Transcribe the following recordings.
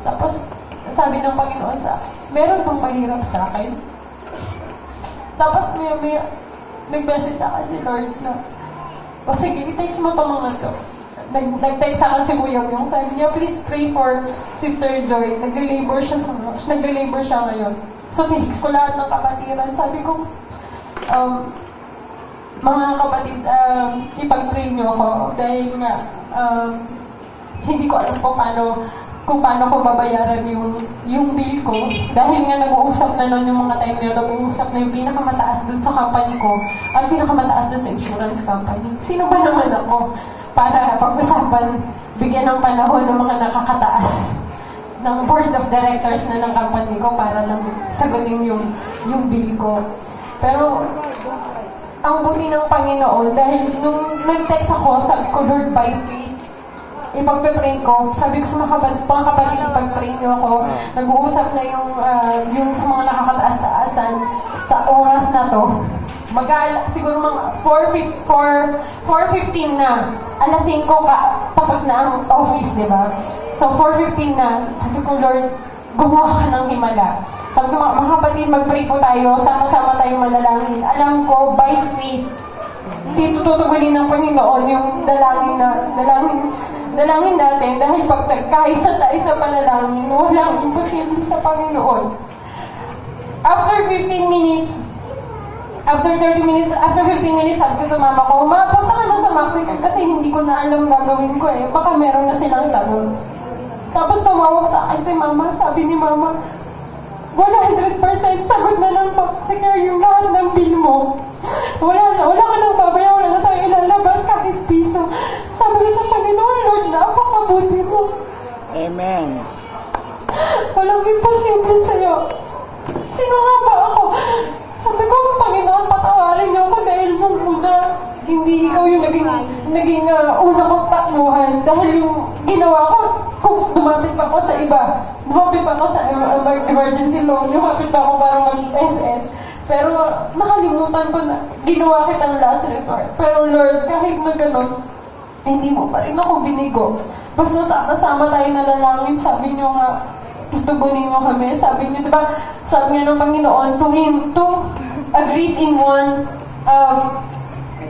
Tapos, sabi ng Panginoon sa akin, meron bang mahirap sa akin? Tapos, may nag-message sa akin si Lord na, o sige, i-text mo pa mga to. Nag-text sa akin si Kuya yung sabi niya, please pray for Sister Joy. Nag-labor siya ngayon. So, tinext ko lahat ng kapatiran. Sabi ko, mga kapatid, ipag-pray niyo ako dahil nga, hindi ko alam kung paano ko babayaran yung bill ko. Dahil nga nag-uusap na noon yung mga time na nag-uusap na yung pinakamataas dun sa company ko at pinakamataas dun sa insurance company. Sino ba naman ako para pag-usapan, bigyan ng panahon ng mga nakakataas ng board of directors na ng company ko para lang sagutin yung bill ko. Pero ang buti ng Panginoon, dahil nung nag-text ako, sabi ko, Lord, by faith, ipagpe-pray ko. Sabi ko sa mga kapatid, ipag-pray niyo ako. Nag-uusap na yung sa mga nakakataas-taasan sa oras na to. Siguro mga 4:15 na. Alas 5 tapos na ang office, di ba? So, 4:15 na. Sabi ko, Lord, gumawa ka ng himala. Sabi ko, mga kapatid, mag-pray po tayo. Sama-sama tayong manalangin. Alam ko, by faith, dito tutugunin ng Panginoon yung dalangin natin dahil pag nagkaisa tayo sa panalangin, walang imposible sa Panginoon. After 15 minutes, sabi ko sa mama ko, punta ka na sa Mexican kasi hindi ko na alam gagawin ko eh. Baka meron na silang sagot. Tapos tumawag sa akin si mama, sabi ni mama, 100% sagot na lang Mexican yung lahat ng bill mo. Wala ka nang babaya, wala na tayo ilalabas kahit piso. Sabi ko sa Panginoon, Lord, napakabuti mo. Amen. Walang imposible sa'yo. Sino nga ba ako? Sabi ko, Panginoon, patawarin niyo ako dahil nung una, hindi ikaw yung naging una kong takbuhan. Dahil yung ginawa ko, kung lumapit pa ako sa iba, lumapit pa ako sa emergency loan, lumapit pa ako para mag-SS. Pero nakalimutan ko na ginawa kitang last resort. Pero Lord, kahit na gano'n, hindi mo pa rin ako binigo. Basta sama tayo na lalangin, sabi niyo nga, tutugunin mo kami. Sabi niyo, diba, sabi nga ng Panginoon, two agrees in one,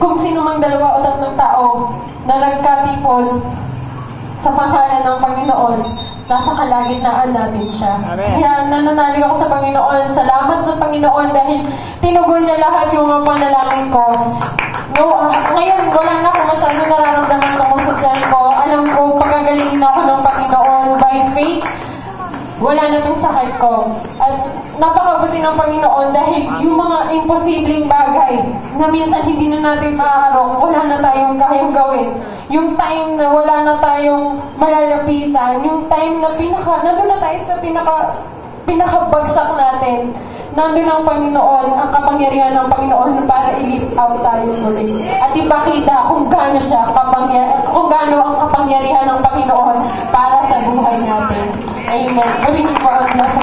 kung sino mang dalawa o tatlong tao na nagkatipon sa pangalan ng Panginoon, nasa kalagitnaan natin siya. Amen. Kaya nananalig ako sa Panginoon. Salamat sa Panginoon dahil tinugon niya lahat yung mga panalangin ko. Ngayon, wala na ako masyado nararamdaman tungkol sa tiyan ko. Alam ko, pagagalingin ako ng Panginoon by faith. Wala na itong sakit ko. At napakabuti ng Panginoon dahil yung mga imposibleng bagay na minsan hindi na natin maaarong, wala na tayong kayang gawin. Yung time na wala na tayong malalapitan, yung time na nandun na tayo sa pinakabagsak natin, nandun ang Panginoon, ang kapangyarihan ng Panginoon para i-lift out tayo muli. At ipakita kung gaano ang kapangyarihan ng Panginoon para sa buhay natin. Amen. Muli po ang nasa